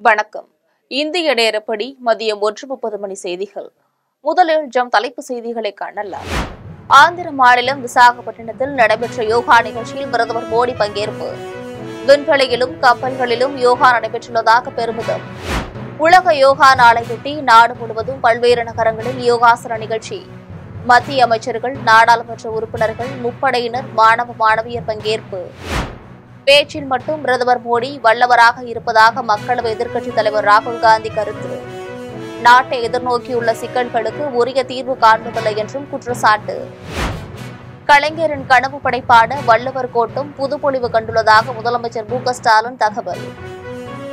வணக்கம். இந்திய நேரப்படி மதியம் 1:30 மணி செய்திகள். முதலில் தலைப்பு செய்திகளை காணலாம். ஆந்திர மாநிலம் விசாகப்பட்டினத்தில் நடைபெற்ற யோகா நிகழ்ச்சியில் பிரதமர் மோடி பங்கேற்பு. விண்வெளியிலும் கப்பல்களிலும் யோகா நடைபெற்றுள்ளதாக பெருமிதம். உலக யோகா நாளையொட்டி நாடு முழுவதும் பல்வேறு நகரங்களில் யோகாசன நிகழ்ச்சி. மத்திய அமைச்சர்கள், நாடாளுமன்ற உறுப்பினர்கள், முப்படையினர், மாணவ மாணவியர் பங்கேற்பு. பேச்சில் மட்டும் பிரதமர் மோடி வல்லவராக இருப்பதாக மக்களவை எதிர்க்கட்சித் தலைவர் ராகுல் காந்தி கருத்து. நாட்டை எதிர்நோக்கியுள்ள சிக்கல்களுக்கு உரிய தீர்வு காண்பதில்லை என்றும் குற்றச்சாட்டு. கலைஞரின் கனவு படைப்பான வள்ளுவர் கோட்டம் புதுப்பொலிவு கண்டுள்ளதாக முதலமைச்சர் மு.க.ஸ்டாலின் தகவல்.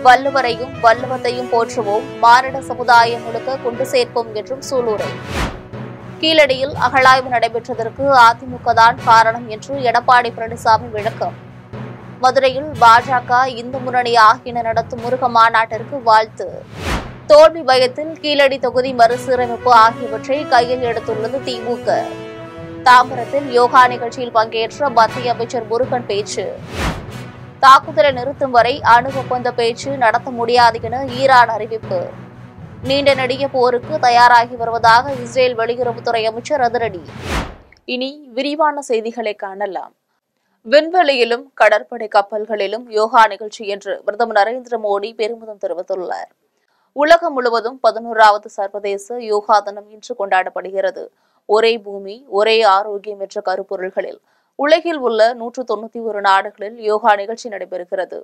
வள்ளுவரையும் வள்ளுவத்தையும் போற்றுவோம், மானிட சமுதாயம் முழுக்க கொண்டு சேர்ப்போம் என்றும் சூளுரை. கீழடியில் அகழாய்வு நடைபெற்றதற்கு அதிமுக தான் காரணம் என்று எடப்பாடி பழனிசாமி விளக்கம். மதுரையில் பாஜக, இந்து முன்னணி ஆகியன நடத்தும் முருக மாநாட்டிற்கு வாழ்த்து. தோல்வி பயத்தில் கீழடி தொகுதி மறுசீரமைப்பு ஆகியவற்றை கையில் எடுத்துள்ளது திமுக. தாம்பரத்தில் யோகா நிகழ்ச்சியில் பங்கேற்ற மத்திய அமைச்சர் முருகன் பேச்சு. தாக்குதலை நிறுத்தும் வரை அணு ஒப்பந்த பேச்சு நடத்த முடியாது என ஈரான் அறிவிப்பு. நீண்ட நெடிய போருக்கு தயாராகி வருவதாக இஸ்ரேல் வெளியுறவுத்துறை அமைச்சர் அதிரடி. இனி விரிவான செய்திகளை காணலாம். விண்வெளியிலும் கடற்படை கப்பல்களிலும் யோகா நிகழ்ச்சி என்று பிரதமர் நரேந்திர மோடி பெருமிதம் தெரிவித்துள்ளார். உலகம் முழுவதும் 11வது சர்வதேச யோகா தினம் இன்று கொண்டாடப்படுகிறது. ஒரே பூமி, ஒரே ஆரோக்கியம் என்ற கருப்பொருள்களில் உலகில் உள்ள 191 நாடுகளில் யோகா நிகழ்ச்சி நடைபெறுகிறது.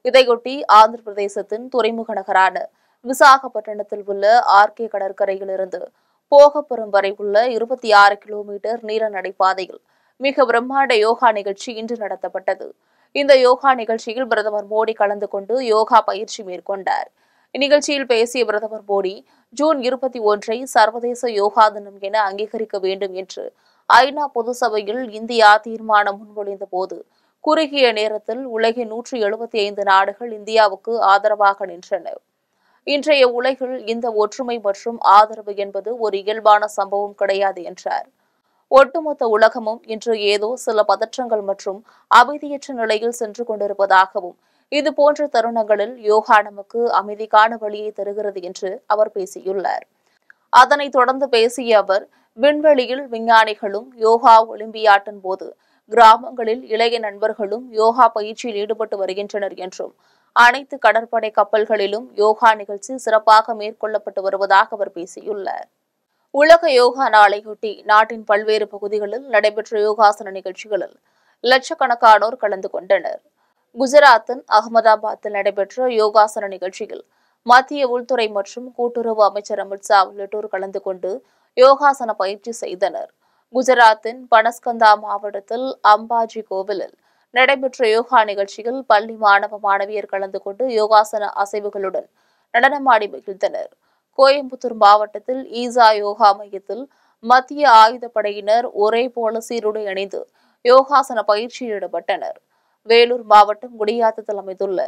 இதையொட்டி ஆந்திர பிரதேசத்தின் துறைமுக நகரான விசாகப்பட்டினத்தில் உள்ள ஆர்கே கடற்கரையிலிருந்து போகப்புறம் வரை உள்ள 26 கிலோமீட்டர் நீர நடைபாதையில் மிக பிரம்மாண்ட யோகா நிகழ்ச்சி இன்று நடத்தப்பட்டது. இந்த யோகா நிகழ்ச்சியில் பிரதமர் மோடி கலந்து கொண்டு யோகா பயிற்சி மேற்கொண்டார். இந்நிகழ்ச்சியில் பேசிய பிரதமர் மோடி, ஜூன் 21 சர்வதேச யோகா தினம் என அங்கீகரிக்க வேண்டும் என்று ஐநா பொதுசபையில் இந்தியா தீர்மானம் முன்மொழிந்த போது குறுகிய நேரத்தில் உலகின் 175 நாடுகள் இந்தியாவுக்கு ஆதரவாக நின்றன. இன்றைய உலகில் இந்த ஒற்றுமை மற்றும் ஆதரவு என்பது ஒரு இயல்பான சம்பவம் கிடையாது என்றார். ஒட்டுமொத்த உலகமும் இன்று ஏதோ சில பதற்றங்கள் மற்றும் அமைதியற்ற நிலையில் சென்று கொண்டிருப்பதாகவும், இதுபோன்ற தருணங்களில் யோகா நமக்கு அமைதிக்கான வழியை தருகிறது என்று அவர் பேசியுள்ளார். அதனைத் தொடர்ந்து பேசிய அவர், விண்வெளியில் விஞ்ஞானிகளும் யோகா ஒலிம்பியாட்டின் போது கிராமங்களில் இளைய நண்பர்களும் யோகா பயிற்சியில் ஈடுபட்டு வருகின்றனர் என்றும், அனைத்து கடற்படை கப்பல்களிலும் யோகா நிகழ்ச்சி சிறப்பாக மேற்கொள்ளப்பட்டு வருவதாக அவர் பேசியுள்ளார். உலக யோகா நாளையொட்டி நாட்டின் பல்வேறு பகுதிகளில் நடைபெற்ற யோகாசன நிகழ்ச்சிகளில் லட்சக்கணக்கானோர் கலந்து கொண்டனர். குஜராத்தின் அகமதாபாத்தில் நடைபெற்ற யோகாசன நிகழ்ச்சியில் மத்திய உள்துறை மற்றும் கூட்டுறவு அமைச்சர் அமித்ஷா உள்ளிட்டோர் கலந்து கொண்டு யோகாசன பயிற்சி செய்தனர். குஜராத்தின் பனஸ்கந்தா மாவட்டத்தில் அம்பாஜி கோவிலில் நடைபெற்ற யோகா நிகழ்ச்சியில் பள்ளி மாணவ மாணவியர் கலந்து கொண்டு யோகாசன அசைவுகளுடன் நடனமாடி மகிழ்ந்தனர். கோயம்புத்தூர் மாவட்டத்தில் ஈசா யோகா மையத்தில் மத்திய ஆயுதப்படையினர் ஒரே போல சீருடை அணிந்து யோகாசன பயிற்சியில் ஈடுபட்டனர். வேலூர் மாவட்டம் குடியாத்தத்தில் அமைந்துள்ள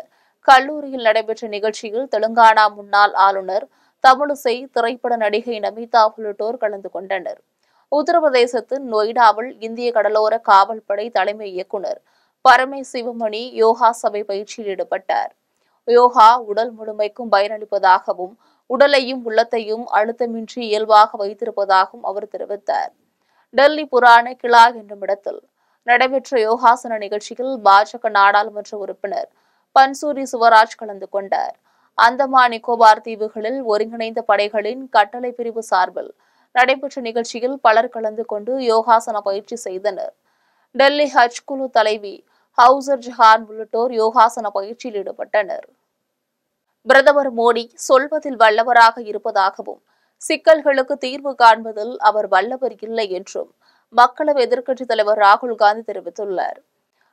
கல்லூரியில் நடைபெற்ற நிகழ்ச்சியில் தெலுங்கானா முன்னாள் ஆளுநர், தமிழிசை, திரைப்பட நடிகை நமீதா உள்ளிட்டோர் கலந்து கொண்டனர். உத்தரப்பிரதேசத்தின் நொய்டாவில் இந்திய கடலோர காவல்படை தலைமை இயக்குநர் பரமேசிவமணி யோகா சபை பயிற்சியில் ஈடுபட்டார். யோகா உடல் முழுமைக்கும் பயனளிப்பதாகவும், உடலையும் உள்ளத்தையும் அழுத்தமின்றி இயல்பாக வைத்திருப்பதாகவும் அவர் தெரிவித்தார். டெல்லி புராண கிலா என்னும் இடத்தில் நடைபெற்ற யோகாசன நிகழ்ச்சியில் பாஜக நாடாளுமன்ற உறுப்பினர் பன்சூரி சிவராஜ் கலந்து கொண்டார். அந்தமான் நிக்கோபார் தீவுகளில் ஒருங்கிணைந்த படைகளின் கட்டளை பிரிவு சார்பில் நடைபெற்ற நிகழ்ச்சியில் பலர் கலந்து கொண்டு யோகாசன பயிற்சி செய்தனர். டெல்லி ஹஜ் குழு தலைவி ஹவுசர் ஜஹான் உள்ளிட்டோர் யோகாசன பயிற்சியில் ஈடுபட்டனர். பிரதமர் மோடி சொல்வதில் வல்லவராக இருப்பதாகவும், சிக்கல்களுக்கு தீர்வு காண்பதில் அவர் வல்லவர் இல்லை என்றும் மக்களவை எதிர்க்கட்சித் தலைவர் ராகுல் காந்தி தெரிவித்துள்ளார்.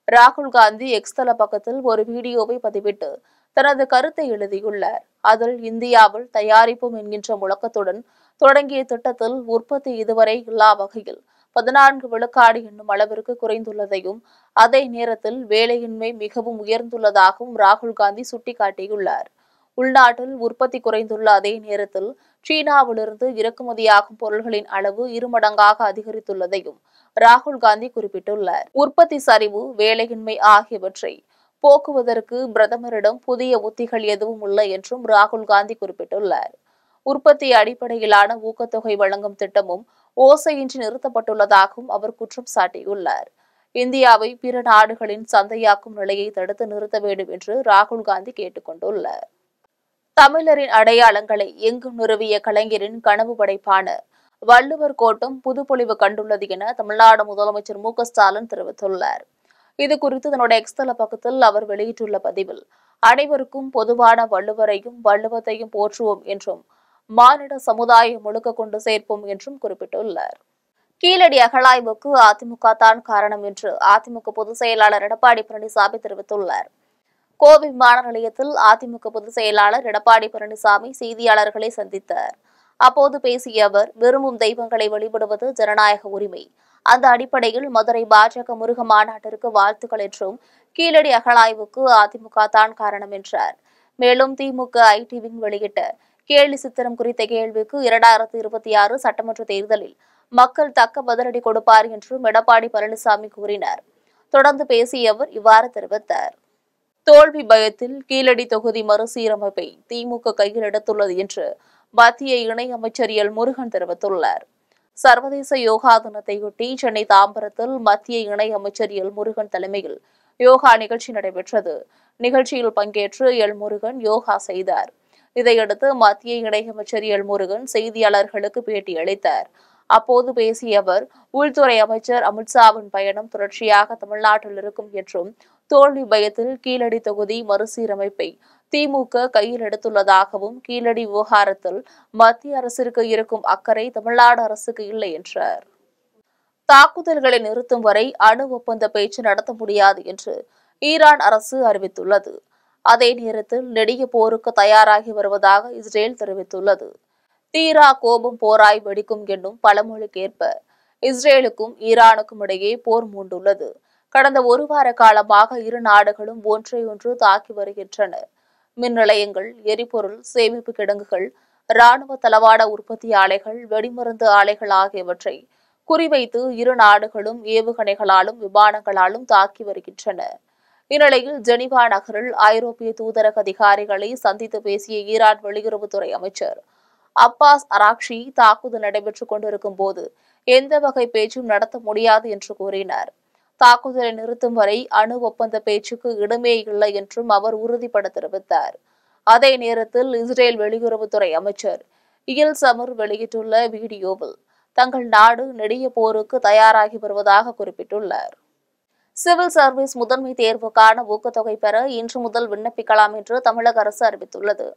ராகுல் காந்தி எக்ஸ் தள பக்கத்தில் ஒரு வீடியோவை பதிவிட்டு தனது கருத்தை எழுதியுள்ளார். அதில், இந்தியாவில் தயாரிப்போம் என்கின்ற முழக்கத்துடன் தொடங்கிய திட்டத்தில் உற்பத்தி இதுவரை இல்லா வகையில் 14 விழுக்காடு என்னும் அளவிற்கு குறைந்துள்ளதையும், அதே நேரத்தில் வேலையின்மை மிகவும் உயர்ந்துள்ளதாகவும் ராகுல் காந்தி சுட்டிக்காட்டியுள்ளார். உள்நாட்டில் உற்பத்தி குறைந்துள்ள அதே நேரத்தில் சீனாவிலிருந்து இறக்குமதியாகும் பொருட்களின் அளவு 2 மடங்காக அதிகரித்துள்ளதையும் ராகுல் காந்தி குறிப்பிட்டுள்ளார். உற்பத்தி சரிவு, வேலையின்மை ஆகியவற்றை போக்குவதற்கு பிரதமரிடம் புதிய உத்திகள் எதுவும் இல்லை என்றும் ராகுல் காந்தி குறிப்பிட்டுள்ளார். உற்பத்தி அடிப்படையிலான ஊக்கத்தொகை வழங்கும் திட்டமும் ஓசையின்றி நிறுத்தப்பட்டுள்ளதாகவும் அவர் குற்றம் சாட்டியுள்ளார். இந்தியாவை பிற நாடுகளின் சந்தையாக்கும் நிலையை தடுத்து நிறுத்த வேண்டும் என்று ராகுல் காந்தி கேட்டுக் கொண்டுள்ளார். தமிழரின் அடையாளங்களை எங்கும் நிறுவிய கலைஞரின் கனவு படைப்பான வள்ளுவர் கோட்டம் புதுப்பொலிவு கண்டுள்ளது என தமிழ்நாடு முதலமைச்சர் மு.க.ஸ்டாலின் தெரிவித்துள்ளார். இதுகுறித்து தன்னுடைய எக்ஸ்தல பக்கத்தில் அவர் வெளியிட்டுள்ள பதிவில், அனைவருக்கும் பொதுவான வள்ளுவரையும் வள்ளுவத்தையும் போற்றுவோம் என்றும் மானிட சமுதாயம் முழுக்க கொண்டு சேர்ப்போம் என்றும் குறிப்பிட்டுள்ளார். கீழடி அகழாய்வுக்கு அதிமுக தான் காரணம் என்று அதிமுக பொதுச் செயலாளர் எடப்பாடி பழனிசாமி தெரிவித்துள்ளார். கோவை விமான நிலையத்தில் அதிமுக பொதுச் செயலாளர் எடப்பாடி பழனிசாமி செய்தியாளர்களை சந்தித்தார். அப்போது பேசிய அவர், விரும்பும் தெய்வங்களை வழிபடுவது ஜனநாயக உரிமை. அந்த அடிப்படையில் மதுரை பாஜக முருக மாநாட்டிற்கு வாழ்த்துக்கள் என்றும் கீழடி அகழாய்வுக்கு அதிமுக தான் காரணம் என்றார். மேலும் திமுக ஐடி விங் வெளியிட்ட கேலி சித்திரம் குறித்த கேள்விக்கு 2026 சட்டமன்ற தேர்தலில் மக்கள் தக்க பதிலடி கொடுப்பார் என்றும் எடப்பாடி பழனிசாமி கூறினார். தொடர்ந்து பேசிய அவர் இவ்வாறு தெரிவித்தார். தோல்வி பயத்தில் கீழடி தொகுதி மறுசீரமைப்பை திமுக கையில் எடுத்துள்ளது என்று மத்திய இணையமைச்சர் எல் முருகன் தெரிவித்துள்ளார். சர்வதேச யோகா தினத்தையொட்டி சென்னை தாம்பரத்தில் மத்திய இணையமைச்சர் எல் முருகன் தலைமையில் யோகா நிகழ்ச்சி நடைபெற்றது. நிகழ்ச்சியில் பங்கேற்று எல் முருகன் யோகா செய்தார். இதையடுத்து மத்திய இணையமைச்சர் எல் முருகன் செய்தியாளர்களுக்கு பேட்டியளித்தார். அப்போது பேசிய அவர், உள்துறை அமைச்சர் அமித்ஷாவின் பயணம் தொடர்ச்சியாக தமிழ்நாட்டில் இருக்கும் என்றும் தோல்வி பயத்தில் கீழடி தொகுதி மறுசீரமைப்பை திமுக கையில் எடுத்துள்ளதாகவும் கீழடி விவகாரத்தில் மத்திய அரசிற்கு இருக்கும் அக்கறை தமிழ்நாடு அரசுக்கு இல்லை என்றார். தாக்குதல்களை நிறுத்தும் வரை அணு ஒப்பந்த பேச்சு நடத்த முடியாது என்று ஈரான் அரசு அறிவித்துள்ளது. அதே நேரத்தில் நெடிய போருக்கு தயாராகி வருவதாக இஸ்ரேல் தெரிவித்துள்ளது. தீரா கோபம் போராய் வெடிக்கும் என்னும் பழமொழிக்கேற்ப இஸ்ரேலுக்கும் ஈரானுக்கும் இடையே போர் மூண்டுள்ளது. கடந்த ஒரு வார காலமாக இரு நாடுகளும் ஒன்றையொன்று தாக்கி வருகின்றன. மின் நிலையங்கள், எரிபொருள் சேமிப்பு கிடங்குகள், ராணுவ தளவாட உற்பத்தி ஆலைகள், வெடிமருந்து ஆலைகள் ஆகியவற்றை குறிவைத்து இரு நாடுகளும் ஏவுகணைகளாலும் விமானங்களாலும் தாக்கி வருகின்றன. இந்நிலையில் ஜெனீவா நகரில் ஐரோப்பிய தூதரக அதிகாரிகளை சந்தித்து பேசிய ஈரான் வெளியுறவுத்துறை அமைச்சர் அப்பாஸ் அராக்ஷி, தாக்குதல் நடைபெற்றுக் கொண்டிருக்கும் போது எந்த வகை பேச்சும் நடத்த முடியாது என்று கூறினார். தாக்குதலை நிறுத்தும் வரை அணு ஒப்பந்த பேச்சுக்கு இடமே இல்லை என்றும் அவர் உறுதிபட தெரிவித்தார். அதே நேரத்தில் இஸ்ரேல் வெளியுறவுத்துறை அமைச்சர் இயல் சமர் வெளியிட்டுள்ள வீடியோவில் தங்கள் நாடு நெடிய போருக்கு தயாராகி வருவதாக குறிப்பிட்டுள்ளார். சிவில் சர்வீஸ் முதன்மை தேர்வுக்கான ஊக்கத்தொகை பெற இன்று முதல் விண்ணப்பிக்கலாம் என்று தமிழக அரசு அறிவித்துள்ளது.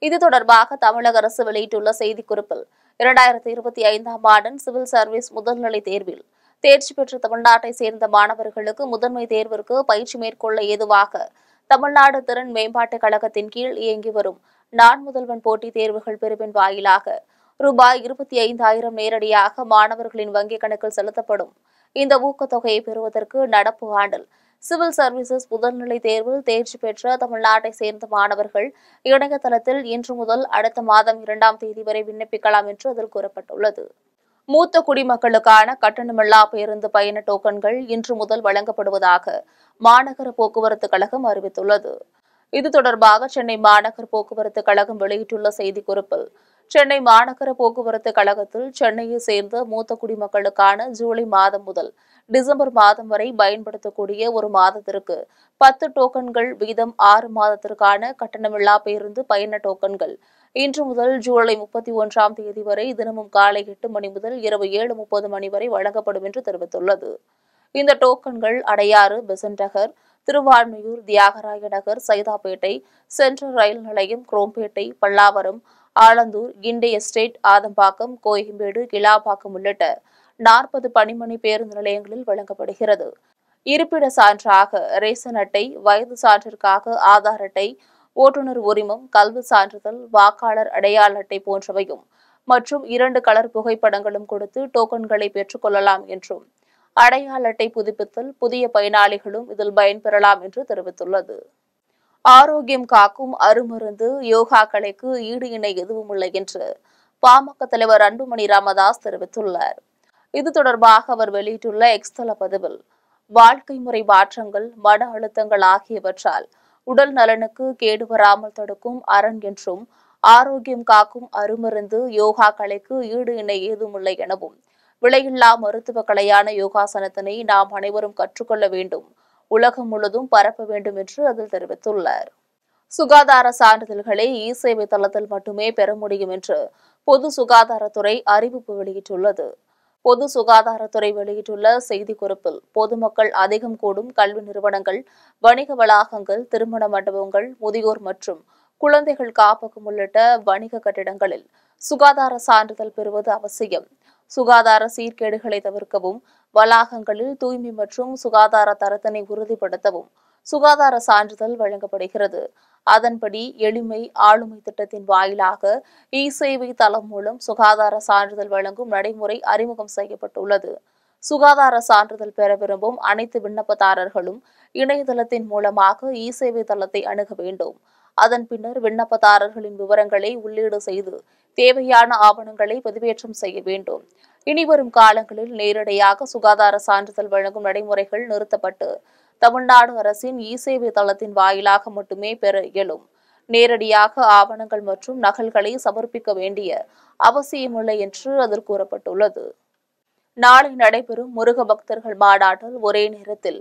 இது தொடர்பாக தமிழக அரசு வெளியிட்டுள்ள செய்திக்குறிப்பில், 2025ஆம் ஆண்டின் சிவில் சர்வீஸ் முதல்நிலை தேர்வில் தேர்ச்சி பெற்ற தமிழ்நாட்டை சேர்ந்த மாணவர்களுக்கு முதன்மை தேர்விற்கு பயிற்சி மேற்கொள்ள ஏதுவாக தமிழ்நாடு திறன் மேம்பாட்டுக் கழகத்தின் கீழ் இயங்கி வரும் நான் முதல்வன் போட்டித் தேர்வுகள் பிரிவின் வாயிலாக ரூபாய் 25,000 நேரடியாக மாணவர்களின் வங்கிக் கணக்கில் செலுத்தப்படும். இந்த ஊக்கத்தொகையை பெறுவதற்கு நடப்பு ஆண்டில் சிவில் சர்வீசஸ் முதல்நிலை தேர்வில் தேர்ச்சி பெற்ற தமிழ்நாட்டை சேர்ந்த மாணவர்கள் இணையதளத்தில் இன்று முதல் அடுத்த மாதம் 2ஆம் தேதி வரை விண்ணப்பிக்கலாம் என்று அதில் கூறப்பட்டுள்ளது. மூத்த குடிமக்களுக்கான கட்டணமில்லா பேருந்து பயண டோக்கன்கள் இன்று முதல் வழங்கப்படுவதாக மாநகர போக்குவரத்து கழகம் அறிவித்துள்ளது. இது தொடர்பாக சென்னை மாநகர போக்குவரத்து கழகம் வெளியிட்டுள்ள செய்திக்குறிப்பில், சென்னை மாநகர போக்குவரத்து கழகத்தில் சென்னையை சேர்ந்த மூத்த குடிமக்களுக்கான ஜூலை மாதம் முதல் டிசம்பர் மாதம் வரை பயன்படுத்தக்கூடிய ஒரு மாதத்திற்கு 10 டோக்கன்கள் வீதம் 6 மாதத்திற்கான கட்டணமில்லா பேருந்து பயண டோக்கன்கள் இன்று முதல் ஜூலை 31ஆம் தேதி வரை தினமும் காலை 8 மணி முதல் இரவு 7:30 மணி வரை வழங்கப்படும் என்று தெரிவித்துள்ளது. இந்த டோக்கன்கள் அடையாறு, பெசன்ட் நகர், திருவான்மியூர், தியாகராய நகர், சைதாப்பேட்டை, சென்ட்ரல் ரயில் நிலையம், குரோம்பேட்டை, பல்லாவரம், ஆலந்தூர், கிண்டி எஸ்டேட், ஆதம்பாக்கம், கோயம்பேடு, கிளாபாக்கம் உள்ளிட்ட 40 பணிமனை பேருந்து நிலையங்களில் வழங்கப்படுகிறது. இருப்பிட சான்றாக ரேசன் அட்டை, வயது சான்றிற்காக ஆதார் அட்டை, ஓட்டுநர் உரிமம், கல்வி சான்றிதழ், வாக்காளர் அடையாள அட்டை போன்றவையும் மற்றும் 2 கலர் புகைப்படங்களும் கொடுத்து டோக்கன்களை பெற்றுக் கொள்ளலாம் என்றும், அடையாள அட்டை புதுப்பித்தல் புதிய பயனாளிகளும் இதில் பயன்பெறலாம் என்று தெரிவித்துள்ளது. ஆரோக்கியம் காக்கும் அருமருந்து யோகா கலைக்கு ஈடு இணை எதுவும் இல்லை என்று பாமக தலைவர் அன்புமணி ராமதாஸ் தெரிவித்துள்ளார். இது தொடர்பாக அவர் வெளியிட்டுள்ள எக்ஸ்தல பதிவில், வாழ்க்கை முறை மாற்றங்கள், மன அழுத்தங்கள் ஆகியவற்றால் உடல் நலனுக்கு கேடு வராமல் தடுக்கும் அரண் என்றும், ஆரோக்கியம் காக்கும் அருமருந்து யோகா கலைக்கு ஈடு இணை ஏதுமில்லை எனவும், விலையில்லா மருத்துவ கலையான யோகாசனத்தினை நாம் அனைவரும் கற்றுக்கொள்ள வேண்டும், உலகம் முழுதும் பரப்ப வேண்டும் என்று அதில் தெரிவித்துள்ளார். சுகாதார சான்றிதழ்களை இ-சேவை தளத்தில் மட்டுமே பெற முடியும் என்று பொது சுகாதாரத்துறை அறிவிப்பு வெளியிட்டுள்ளது. பொது சுகாதாரத்துறை வெளியிட்டுள்ள செய்திக்குறிப்பில், பொதுமக்கள் அதிகம் கூடும் கல்வி நிறுவனங்கள், வணிக வளாகங்கள், திருமண மண்டபங்கள், முதியோர் மற்றும் குழந்தைகள் காப்பகம் உள்ளிட்ட வணிக கட்டிடங்களில் சுகாதார சான்றிதழ் பெறுவது அவசியம். சுகாதார சீர்கேடுகளை தவிர்க்கவும், வளாகங்களில் தூய்மை மற்றும் சுகாதார தரத்தினை உறுதிப்படுத்தவும் சுகாதார சான்றிதழ் வழங்கப்படுகிறது. அதன்படி எளிமை ஆளுமை திட்டத்தின் வாயிலாக இ-சேவை தளம் மூலம் சுகாதார சான்றிதழ் வழங்கும் நடைமுறை அறிமுகம் செய்யப்பட்டுள்ளது. சுகாதார சான்றிதழ் பெற விரும்பும் அனைத்து விண்ணப்பதாரர்களும் இணையதளத்தின் மூலமாக இ-சேவை தளத்தை அணுக வேண்டும். அதன் பின்னர் விண்ணப்பதாரர்களின் விவரங்களை உள்ளீடு செய்து தேவையான ஆவணங்களை பதிவேற்றம் செய்ய வேண்டும். இனிவரும் காலங்களில் நேரடியாக சுகாதார சான்றிதழ் வழங்கும் நடைமுறைகள் நிறுத்தப்பட்டு தமிழ்நாடு அரசின் இ-சேவை தளத்தின் வாயிலாக மட்டுமே பெற இயலும். நேரடியாக ஆவணங்கள் மற்றும் நகல்களை சமர்ப்பிக்க வேண்டிய அவசியமில்லை என்று அதில் கூறப்பட்டுள்ளது. நாளை நடைபெறும் முருக பக்தர்கள் மாநாட்டில் ஒரே நேரத்தில்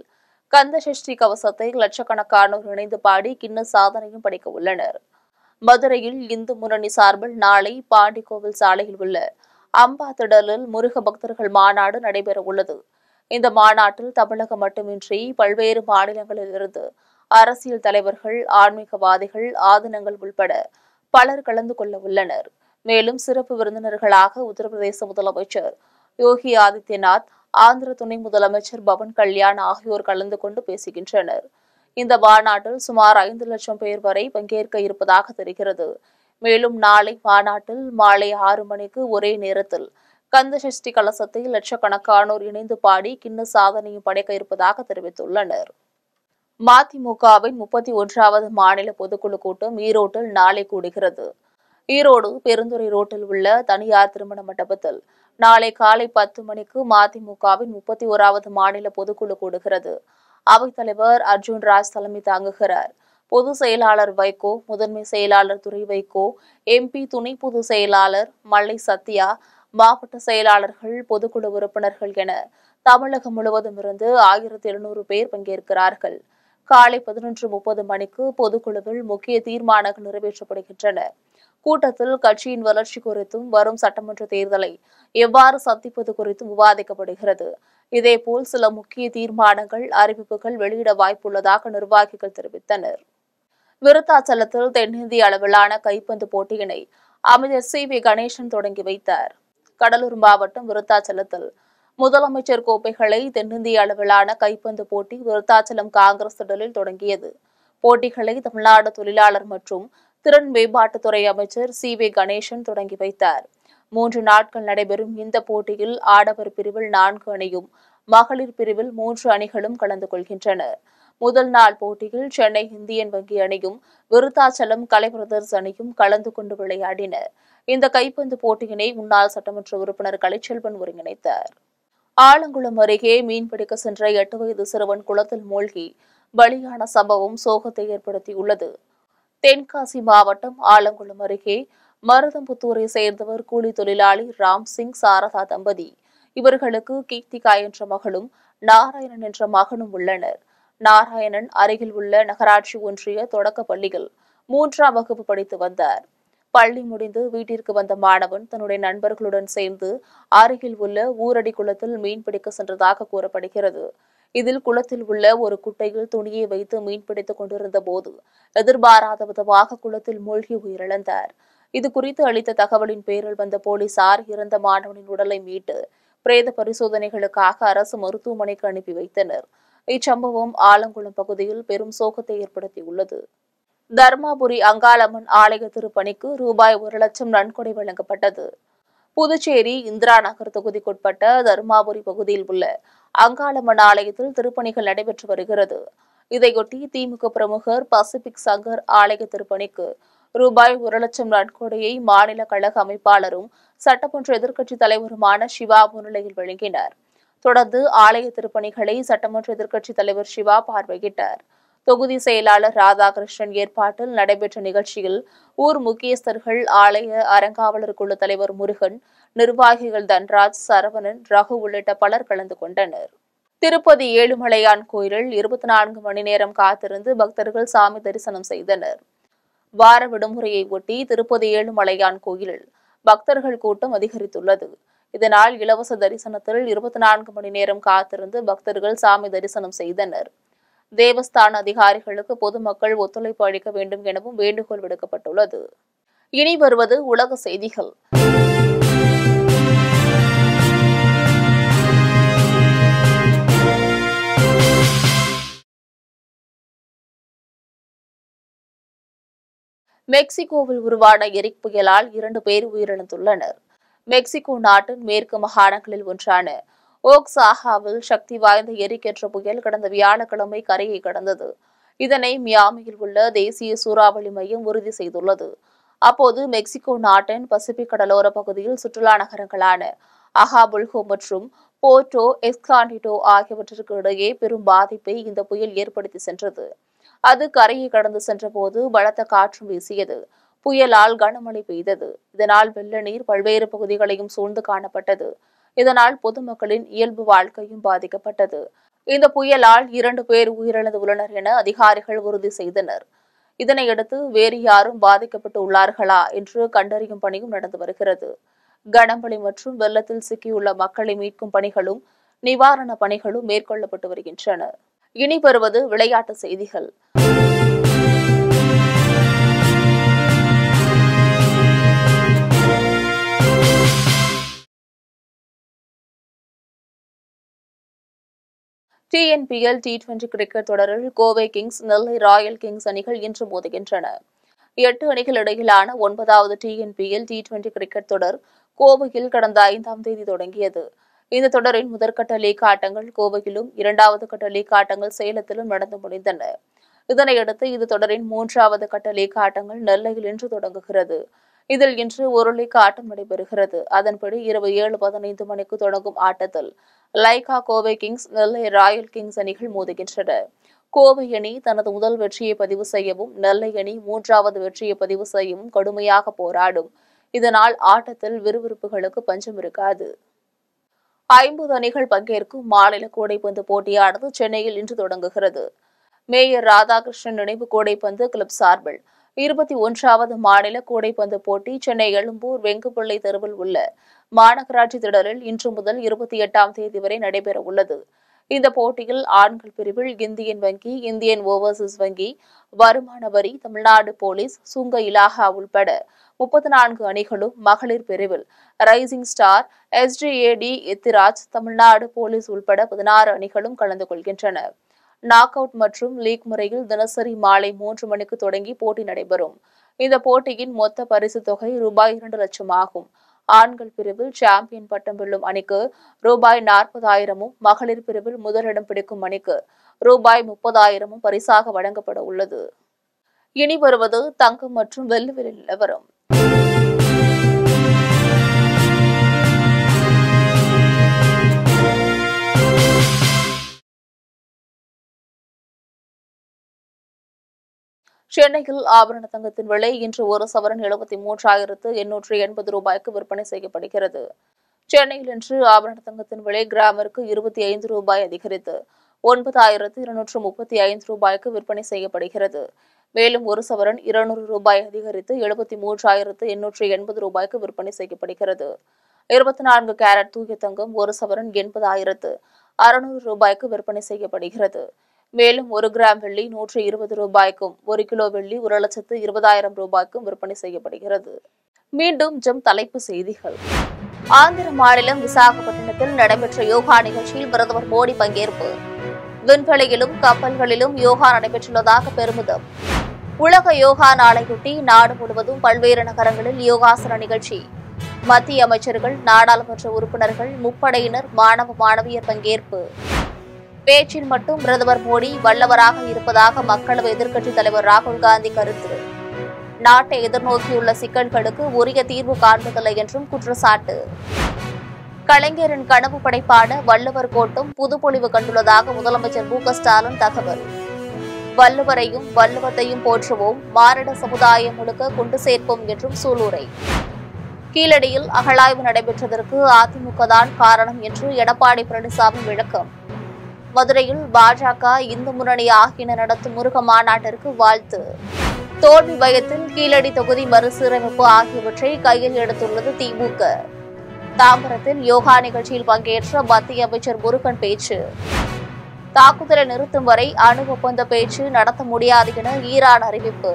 கந்தசஷ்டி கவசத்தை லட்சக்கணக்கானோர் இணைந்து பாடி கின்னஸ் சாதனையும் படைக்க உள்ளனர். மதுரையில் இந்து முன்னணி சார்பில் நாளை பாண்டிக்கோவில் சாலையில் உள்ள அம்பா திடலில் முருக பக்தர்கள் மாநாடு நடைபெற உள்ளது. இந்த மாநாட்டில் தமிழகம் மட்டுமின்றி பல்வேறு மாநிலங்களில் இருந்து அரசியல் தலைவர்கள், ஆன்மீகவாதிகள், ஆதீனங்கள் உள்பட பலர் கலந்து கொள்ள உள்ளனர். மேலும் சிறப்பு விருந்தினர்களாக உத்தரப்பிரதேச முதலமைச்சர் யோகி ஆதித்யநாத், ஆந்திர துணை முதலமைச்சர் பவன் கல்யாண் ஆகியோர் கலந்து கொண்டு பேசுகின்றனர். இந்த மாநாட்டில் சுமார் 5 லட்சம் பேர் வரை பங்கேற்க இருப்பதாக தெரிகிறது. மேலும் நாளை மாநாட்டில் மாலை 6 மணிக்கு ஒரே நேரத்தில் கந்தசஷ்டி கலசத்தை லட்சக்கணக்கானோர் இணைந்து பாடி கின்னஸ் சாதனையும் படைக்க இருப்பதாக தெரிவித்துள்ளனர். மதிமுகவின் 31வது மாநில பொதுக்குழு கூட்டம் ஈரோட்டில் நாளை கூடுகிறது. ஈரோடு பெருந்துறை ரோட்டில் உள்ள தனியார் திருமண மண்டபத்தில் நாளை காலை 10 மணிக்கு மதிமுகவின் 31வது மாநில பொதுக்குழு கூடுகிறது. அவைத்தலைவர் அர்ஜுன்ராஜ் தலைமை தாங்குகிறார். பொதுச் செயலாளர் வைகோ, முதன்மை செயலாளர் துரை வைகோ, எம்பி துணை பொதுச் செயலாளர் மல்லை சத்யா, மாவட்ட செயலாளர்கள், பொதுக்குழு உறுப்பினர்கள் என தமிழகம் முழுவதும் இருந்து 1700 பேர் பங்கேற்கிறார்கள். காலை 11:30 மணிக்கு பொதுக்குழுவில் முக்கிய தீர்மானங்கள் நிறைவேற்றப்படுகின்றன. கூட்டத்தில் கட்சியின் வளர்ச்சி குறித்தும், வரும் சட்டமன்ற தேர்தலை எவ்வாறு சந்திப்பது குறித்தும் விவாதிக்கப்படுகிறது. இதேபோல் சில முக்கிய தீர்மானங்கள், அறிவிப்புகள் வெளியிட வாய்ப்புள்ளதாக நிர்வாகிகள் தெரிவித்தனர். விருத்தாச்சலத்தில் தென்னிந்திய அளவிலான கைப்பந்து போட்டியினை அமைச்சர் சி.வி. கணேசன் தொடங்கி வைத்தார். கடலூர் மாவட்டம் விருத்தாச்சலத்தில் முதலமைச்சர் கோப்பைகளை தென்னிந்திய அளவிலான கைப்பந்து போட்டி விருத்தாச்சலம் காங்கிரஸ் திடலில் தொடங்கியது. போட்டிகளை தமிழ்நாடு தொழிலாளர் மற்றும் திறன் மேம்பாட்டுத்துறை அமைச்சர் சி.வி. கணேசன் தொடங்கி வைத்தார். 3 நாட்கள் நடைபெறும் இந்த போட்டியில் ஆடவர் பிரிவில் 4 அணியும், மகளிர் பிரிவில் 3 அணிகளும் கலந்து கொள்கின்றன. முதல் நாள் போட்டியில் சென்னை இந்தியன் வங்கி அணியும், விருத்தாச்சலம் கலை பிரதர்ஸ் அணியும் கலந்து கொண்டு விளையாடின. இந்த கைப்பந்து போட்டியினை முன்னாள் சட்டமன்ற உறுப்பினர் கலைச்செல்வன் ஒருங்கிணைத்தார். ஆலங்குளம் அருகே மீன்பிடிக்க சென்ற 8 வயது சிறுவன் குளத்தில் மூழ்கி பலியான சம்பவம் சோகத்தை ஏற்படுத்தியுள்ளது. தென்காசி மாவட்டம் ஆலங்குளம் அருகே மருதம்புத்தூரை சேர்ந்தவர் கூலி தொழிலாளி ராம்சிங் சாரதா தம்பதி. இவர்களுக்கு கீர்த்திகா என்ற மகளும், நாராயணன் என்ற மகனும் உள்ளனர். நாராயணன் அருகில் உள்ள நகராட்சி ஒன்றிய தொடக்க பள்ளியில் 3ஆம் வகுப்பு படித்து வந்தார். பள்ளி முடிந்து வீட்டிற்கு வந்த மாணவன் தன்னுடைய நண்பர்களுடன் சேர்ந்து அருகில் உள்ள ஊரடி குளத்தில் மீன்பிடிக்க சென்றதாக கூறப்படுகிறது. இதில் குளத்தில் உள்ள ஒரு குட்டையில் துணியை வைத்து மீன்பிடித்துக் கொண்டிருந்த போது எதிர்பாராத விதமாக குளத்தில் மூழ்கி உயிரிழந்தார். இதுகுறித்து அளித்த தகவலின் பேரில் வந்த போலீசார் இறந்த மாணவனின் உடலை மீட்டு பிரேத பரிசோதனைகளுக்காக அரசு மருத்துவமனைக்கு அனுப்பி வைத்தனர். இச்சம்பவம் ஆலங்குளம் பகுதியில் பெரும் சோகத்தை ஏற்படுத்தியுள்ளது. தர்மாபுரி அங்காளம்மன் ஆலய திருப்பணிக்கு ரூபாய் 1 லட்சம் நன்கொடை வழங்கப்பட்டது. புதுச்சேரி இந்திரா நகர் தொகுதிக்குட்பட்ட தர்மாபுரி பகுதியில் உள்ள அங்காளம்மன் ஆலயத்தில் திருப்பணிகள் நடைபெற்று வருகிறது. இதையொட்டி திமுக பிரமுகர் பசிபிக் சங்கர் ஆலய திருப்பணிக்கு ரூபாய் 1 லட்சம் நன்கொடையை மாநில கழக அமைப்பாளரும் சட்டமன்ற எதிர்க்கட்சித் தலைவருமான சிவா முன்னிலையில் வழங்கினார். தொடர்ந்து ஆலய திருப்பணிகளை சட்டமன்ற எதிர்க்கட்சித் தலைவர் சிவா பார்வையிட்டார். தொகுதி செயலாளர் ராதாகிருஷ்ணன் ஏற்பாட்டில் நடைபெற்ற நிகழ்ச்சியில் ஊர் முக்கியஸ்தர்கள், ஆலய அறங்காவலர் குழு தலைவர் முருகன், நிர்வாகிகள் தன்ராஜ், சரவணன், ரகு உள்ளிட்ட பலர் கலந்து கொண்டனர். திருப்பதி ஏழுமலையான் கோயிலில் 24 மணி நேரம் காத்திருந்து பக்தர்கள் சாமி தரிசனம் செய்தனர். வார விடுமுறையை ஒட்டி திருப்பதி ஏழுமலையான் கோயிலில் பக்தர்கள் கூட்டம் அதிகரித்துள்ளது. இதனால் இலவச தரிசனத்தில் 24 மணி நேரம் காத்திருந்து பக்தர்கள் சாமி தரிசனம் செய்தனர். தேவஸ்தான அதிகாரிகளுக்கு பொதுமக்கள் ஒத்துழைப்பு அளிக்க வேண்டும் எனவும் வேண்டுகோள் விடுக்கப்பட்டுள்ளது. இனி வருவது உலக செய்திகள். மெக்சிகோவில் உருவான எரிக் புயலால் 2 பேர் உயிரிழந்துள்ளனர். மெக்சிகோ நாட்டின் மேற்கு மாகாணங்களில் ஒன்றான ஓக்ஸாகாவில் சக்தி வாய்ந்த எரிக் என்ற புயல் கடந்த வியாழக்கிழமை கரையை கடந்தது. இதனை மியாமியில் உள்ள தேசிய சூறாவளி மையம் உறுதி செய்துள்ளது. அப்போது மெக்சிகோ நாட்டின் பசிபிக் கடலோர பகுதியில் சுற்றுலா நகரங்களான அகாபுல்கோ மற்றும் போர்ட்டோ எஸ்காண்டிடோ ஆகியவற்றிற்கு இடையே பெரும் பாதிப்பை இந்த புயல் ஏற்படுத்தி சென்றது. அது கரையை கடந்து சென்றபோது பலத்த காற்று வீசியது. புயலால் கனமழை பெய்தது. இதனால் வெள்ள நீர் பல்வேறு பகுதிகளையும் சூழ்ந்து காணப்பட்டது. இதனால் பொதுமக்களின் இயல்பு வாழ்க்கையும் பாதிக்கப்பட்டது. இந்த புயலால் 2 பேர் உயிரிழந்துள்ளனர் என அதிகாரிகள் உறுதி செய்தனர். இதனையடுத்து வேறு யாரும் பாதிக்கப்பட்டு உள்ளார்களா என்று கண்டறியும் பணியும் நடந்து வருகிறது. கனமழை மற்றும் வெள்ளத்தில் சிக்கியுள்ள மக்களை மீட்கும் பணிகளும் நிவாரண பணிகளும் மேற்கொள்ளப்பட்டு வருகின்றன. இனி வருவது விளையாட்டு செய்திகள். TNPL T20 கிரிக்கெட் தொடரில் கோவை கிங்ஸ், நெல்லை ராயல் கிங்ஸ் அணிகள் இன்று மோதுகின்றன. 8 அணிகள் இடையிலான 9வது TNPL T20 கிரிக்கெட் தொடர் கோவையில் கடந்த 5ஆம் தேதி தொடங்கியது. இந்த தொடரின் முதற்கட்ட லீக் ஆட்டங்கள் கோவையிலும், 2வது கட்ட லீக் ஆட்டங்கள் சேலத்திலும் நடந்து முடிந்தன. இதனையடுத்து இது தொடரின் 3வது கட்ட லீக் ஆட்டங்கள் நெல்லையில் இன்று தொடங்குகிறது. இதில் இன்று ஒரு லீக் ஆட்டம் நடைபெறுகிறது. அதன்படி இரவு 7:15 மணிக்கு தொடங்கும் ஆட்டத்தில் லைகா கோவை கிங்ஸ், நெல்லை ராயல் கிங்ஸ் அணிகள் மோதுகின்றன. கோவை அணி தனது முதல் வெற்றியை பதிவு செய்யவும், நெல்லை அணி 3வது வெற்றியை பதிவு செய்யவும் கடுமையாக போராடும். இதனால் ஆட்டத்தில் விறுவிறுப்புகளுக்கு பஞ்சம் இருக்காது. 50 அணிகள் பங்கேற்கும் மாநில கூடைப்பந்து போட்டியானது சென்னையில் இன்று தொடங்குகிறது. மேயர் ராதாகிருஷ்ணன் நினைவு கூடைப்பந்து கிளப் சார்பில் 21வது மாநில கூடைப்பந்து போட்டி சென்னை எழும்பூர் வெங்குப்பிள்ளை தெருவில் உள்ள மாநகராட்சி திடலில் இன்று முதல் 28ஆம் தேதி வரை நடைபெற உள்ளது. இந்த போட்டியில் ஆண்கள் பிரிவில் இந்தியன் வங்கி, இந்தியன் ஓவர்சீஸ் வங்கி, வருமான வரி, தமிழ்நாடு போலீஸ், சுங்க இலாகா உள்பட 34 அணிகளும், மகளிர் பிரிவில் rising star, SGAD Ethiraj, Tamil Nadu police உள்பட 16 அணிகளும் கலந்து கொள்கின்றன. நாக் அவுட் மற்றும் லீக் முறையில் தினசரி மாலை 3 மணிக்கு தொடங்கி போட்டி நடைபெறும். இந்த போட்டியின் மொத்த பரிசு தொகை ரூபாய் 2 லட்சம் ஆகும். ஆண்கள் பிரிவில் சாம்பியன் பட்டம் வெல்லும் அணிக்கு ரூபாய் 40,000, மகளிர் பிரிவில் முதலிடம் பிடிக்கும் அணிக்கு ரூபாய் 30,000 பரிசாக வழங்கப்பட உள்ளது. இனி வருவது தங்கம் மற்றும் வெள்ளி விலை நிலவரம். சென்னையில் ஆபரண தங்கத்தின் விலை இன்று ஒரு சவரன் 73,880 ரூபாய்க்கு விற்பனை செய்யப்படுகிறது. சென்னையில் இன்று ஆபரண தங்கத்தின் விலை கிராமிற்கு 25 ரூபாய் அதிகரித்து 9,235 ரூபாய்க்கு விற்பனை செய்யப்படுகிறது. மேலும் ஒரு சவரன் 200 ரூபாய் அதிகரித்து 73,880 ரூபாய்க்கு விற்பனை செய்யப்படுகிறது. 24 கேரட் தூய தங்கம் ஒரு சவரன் 80,600 ரூபாய்க்கு விற்பனை செய்யப்படுகிறது. மேலும் 1 கிராம் வெள்ளி 120 ரூபாய்க்கும், 1 கிலோ வெள்ளி 1,20,000 ரூபாய்க்கும் விற்பனை செய்யப்படுகிறது. மீண்டும் தலைப்பு செய்திகள். ஆந்திர மாநிலம் விசாகப்பட்டினத்தில் நடைபெற்ற யோகா நிகழ்ச்சியில் பிரதமர் மோடி பங்கேற்பு. விண்வெளியிலும் கப்பல்களிலும் யோகா நடைபெற்றுள்ளதாக பெருமிதம். உலக யோகா நாளையொட்டி நாடு முழுவதும் பல்வேறு நகரங்களில் யோகாசன நிகழ்ச்சி. மத்திய அமைச்சர்கள், நாடாளுமன்ற உறுப்பினர்கள், முப்படையினர், மாணவ மாணவியர் பங்கேற்பு. பேச்சில் மட்டும் பிரதமர் மோடி வல்லவராக இருப்பதாக மக்களவை எதிர்க்கட்சித் தலைவர் ராகுல் காந்தி கருத்து. நாட்டை எதிர்நோக்கியுள்ள சிக்கல்களுக்கு உரிய தீர்வு காண்பதில்லை என்றும் குற்றச்சாட்டு. கலைஞரின் கனவு படைப்பான வள்ளுவர் கோட்டம் புதுப்பொலிவு கண்டுள்ளதாக முதலமைச்சர் மு.க.ஸ்டாலின் தகவல். வள்ளுவரையும் வள்ளுவத்தையும் போற்றுவோம், மானிட சமுதாயம் முழுக்க கொண்டு சேர்ப்போம் என்றும் சூளுரை. கீழடியில் அகழாய்வு நடைபெற்றதற்கு அதிமுக தான் காரணம் என்று எடப்பாடி பழனிசாமி விளக்கம். மதுரையில் பாஜக, இந்து முன்னணி ஆகியன நடத்தும் முருக மாநாட்டிற்கு வாழ்த்து. தோல்வி பயத்தில் கீழடி தொகுதி மறுசீரமைப்பு ஆகியவற்றை கையில் எடுத்துள்ளது திமுக. தாம்பரத்தில் யோகா நிகழ்ச்சியில் பங்கேற்ற மத்திய அமைச்சர் முருகன் பேச்சு. தாக்குதலை நிறுத்தும் வரை அணு ஒப்பந்த பேச்சு நடத்த முடியாது என ஈரான் அறிவிப்பு.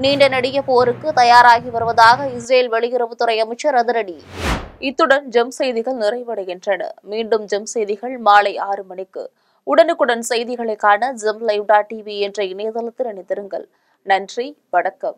நீண்ட நெடிய போருக்கு தயாராகி வருவதாக இஸ்ரேல் வெளியுறவுத்துறை அமைச்சர் அதிரடி. இத்துடன் ஜெம் செய்திகள் நிறைவடைகின்றன. மீண்டும் ஜெம் செய்திகள் மாலை 6 மணிக்கு. உடனுக்குடன் செய்திகளை காண ஜெம் லைவ்.tv என்ற இணையதளத்தில் இணைந்திருங்கள். நன்றி, வணக்கம்.